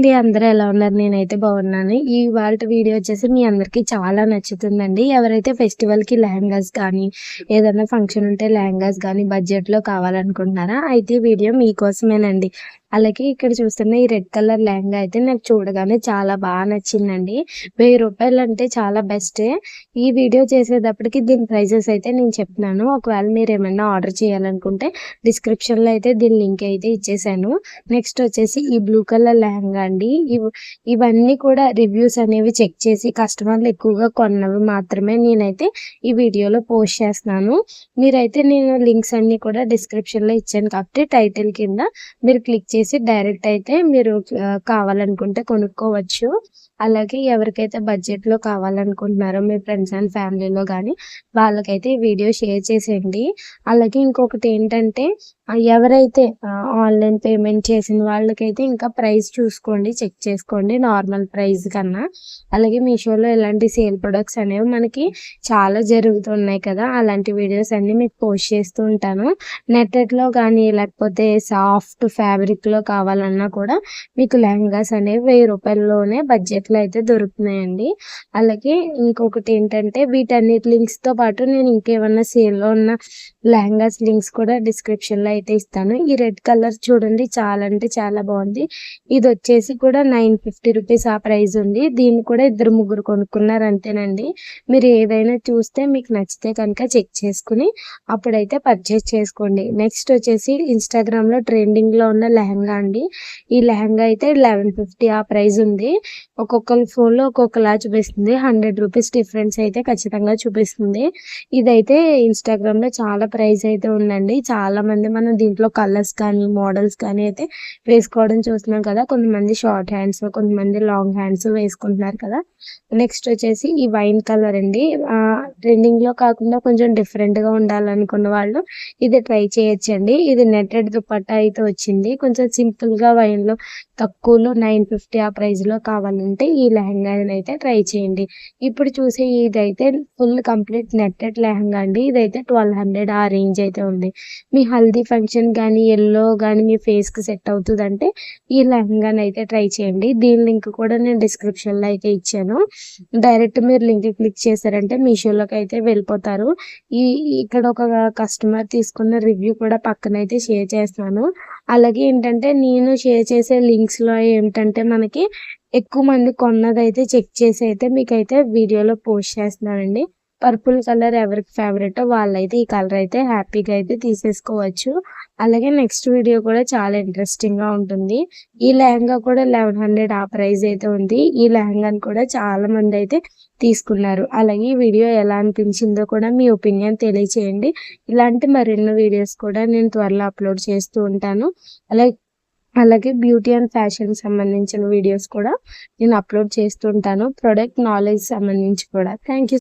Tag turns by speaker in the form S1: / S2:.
S1: అండి. అందరూ ఎలా ఉన్నారు? నేనైతే బాగున్నాను. ఇవాల్టి వీడియో వచ్చేసి మీ అందరికీ చాలా నచ్చుతుందండి. ఎవరైతే ఫెస్టివల్‌కి లెహెంగాస్ కానీ, ఏదైనా ఫంక్షన్ ఉంటే లెహెంగాస్ గానీ బడ్జెట్‌లో కావాలనుకుంటున్నారా? అయితే ఈ వీడియో మీకోసమేనండి. అలాగే ఇక్కడ చూస్తున్న ఈ రెడ్ కలర్ లెహెంగా అయితే నాకు చూడగానే చాలా నచ్చిందండి. రూ. 1000 అంటే చాలా బెస్టే. ఈ వీడియో చేసేటప్పటికి దీని ప్రైజెస్ అయితే నేను చెప్తున్నాను. ఒకవేళ మీరేమన్నా ఆర్డర్ చేయాలనుకుంటే డిస్క్రిప్షన్‌లో అయితే దీని లింక్ అయితే ఇచ్చేసాను. నెక్స్ట్ వచ్చేసి ఈ బ్లూ కలర్ లెహంగా అండి. ఇవన్నీ కూడా రివ్యూస్ అనేవి చెక్ చేసి కస్టమర్లు ఎక్కువగా కొన్నవి మాత్రమే నేనైతే ఈ వీడియోలో పోస్ట్ చేస్తున్నాను. మీరైతే నేను లింక్స్ అన్నీ కూడా డిస్క్రిప్షన్‌లో ఇచ్చాను కాబట్టి టైటిల్ కింద మీరు క్లిక్ చేసి డైరెక్ట్ అయితే మీరు కావాలనుకుంటే కొనుక్కోవచ్చు. అలాగే ఎవరికైతే బడ్జెట్‌లో కావాలనుకుంటున్నారో మీ ఫ్రెండ్స్ అండ్ ఫ్యామిలీలో గానీ వాళ్ళకైతే ఈ వీడియో షేర్ చేసేయండి. అలాగే ఇంకొకటి ఏంటంటే ఎవరైతే ఆన్‌లైన్ పేమెంట్ చేసిన వాళ్ళకైతే ఇంకా ప్రైస్ చూసుకోండి, చెక్ చేసుకోండి నార్మల్ ప్రైస్ కన్నా. అలాగే మీషోలో ఇలాంటి సేల్ ప్రొడక్ట్స్ అనేవి మనకి చాలా జరుగుతున్నాయి కదా! అలాంటి వీడియోస్ అన్నీ మీకు పోస్ట్ చేస్తూ ఉంటాను. నెట్టెడ్‌లో కానీ లేకపోతే సాఫ్ట్ ఫ్యాబ్రిక్‌లో కావాలన్నా కూడా మీకు లెహంగాస్ అనేవి రూ. 1000లోనే బడ్జెట్‌లో అయితే దొరుకుతున్నాయండి. అలాగే ఇంకొకటి ఏంటంటే వీటన్నిటి లింక్స్‌తో పాటు నేను ఇంకేమన్నా సేల్‌లో ఉన్న లెహంగాస్ లింక్స్ కూడా డిస్క్రిప్షన్‌లో అయితే ఇస్తాను. ఈ రెడ్ కలర్ చూడండి చాలా అంటే చాలా బాగుంది. ఇది వచ్చేసి కూడా రూ. 950 ఆ ప్రైస్ ఉంది. దీన్ని కూడా ఇద్దరు ముగ్గురు కొనుక్కున్నారు అంతేనండి. మీరు ఏదైనా చూస్తే మీకు నచ్చితే కనుక చెక్ చేసుకుని అప్పుడైతే పర్చేస్ చేసుకోండి. నెక్స్ట్ వచ్చేసి ఇన్‌స్టాగ్రామ్‌లో ట్రెండింగ్‌లో ఉన్న లెహంగా అండి. ఈ లెహంగా అయితే 1150 ఆ ప్రైస్ ఉంది. ఒక్కొక్కరి ఫోన్‌లో ఒక్కొక్కలా చూపిస్తుంది. రూ. 100 డిఫరెన్స్ అయితే ఖచ్చితంగా చూపిస్తుంది. ఇదైతే ఇన్‌స్టాగ్రామ్‌లో చాలా ప్రైస్ అయితే ఉందండి. చాలామంది మనం దీంట్లో కలర్స్ కానీ, మోడల్స్ కానీ అయితే వేసుకోవడం చూస్తున్నాం కదా! కొంతమంది షార్ట్ హ్యాండ్స్, కొంతమంది లాంగ్ హ్యాండ్స్ వేసుకుంటున్నారు కదా! నెక్స్ట్ వచ్చేసి ఈ వైన్ కలర్ అండి. ట్రెండింగ్‌లో కాకుండా కొంచెం డిఫరెంట్‌గా ఉండాలనుకున్న వాళ్ళు ఇది ట్రై చేయొచ్చండి. ఇది నెట్టెడ్ దుపట్టా అయితే వచ్చింది. కొంచెం సింపుల్‌గా వైన్‌లో తక్కువలో 950 ఆ ప్రైస్‌లో కావాలంటే ఈ లెహంగానైతే ట్రై చేయండి. ఇప్పుడు చూసే ఇదైతే ఫుల్ కంప్లీట్ నెట్టెడ్ లెహంగా అండి. ఇదైతే 1200 ఆ రేంజ్ అయితే ఉంది. మీ హల్దీ ఫంక్షన్ గానీ, గానీ మీ ఫేస్‌కి సెట్ అవుతదంటే ఈ లెహంగానైతే ట్రై చేయండి. దీని లింక్ కూడా నేను డిస్క్రిప్షన్‌లో అయితే ఇచ్చాను. డైరెక్ట్ మీరు లింక్ క్లిక్ చేశారంటే మీషోలోకి అయితే వెళ్ళిపోతారు. ఈ ఇక్కడ ఒక కస్టమర్ తీసుకున్న రివ్యూ కూడా పక్కనైతే షేర్ చేస్తున్నాను. అలాగే ఏంటంటే నేను షేర్ చేసే లింక్స్‌లో ఏంటంటే మనకి ఎక్కువ మంది కొన్నదైతే చెక్ చేసి అయితే మీకైతే వీడియోలో పోస్ట్ చేస్తున్నానండి. పర్పుల్ కలర్ ఎవరికి ఫేవరెటో వాళ్ళైతే ఈ కలర్ అయితే హ్యాపీగా అయితే తీసేసుకోవచ్చు. అలాగే నెక్స్ట్ వీడియో కూడా చాలా ఇంట్రెస్టింగ్‌గా ఉంటుంది. ఈ లెహంగా కూడా 1100 ఆ ప్రైస్ అయితే ఉంది. ఈ లెహంగాని కూడా చాలా మందైతే తీసుకున్నారు. అలాగే ఈ వీడియో ఎలా అనిపించిందో కూడా మీ ఒపీనియన్ తెలియచేయండి. ఇలాంటి మరెన్నో వీడియోస్ కూడా నేను త్వరలో అప్లోడ్ చేస్తూ ఉంటాను. అలా అలాగే బ్యూటీ అండ్ ఫ్యాషన్‌కి సంబంధించిన వీడియోస్ కూడా నేను అప్లోడ్ చేస్తుంటాను. ప్రొడక్ట్ నాలెడ్జ్ సంబంధించి కూడా. Thank you.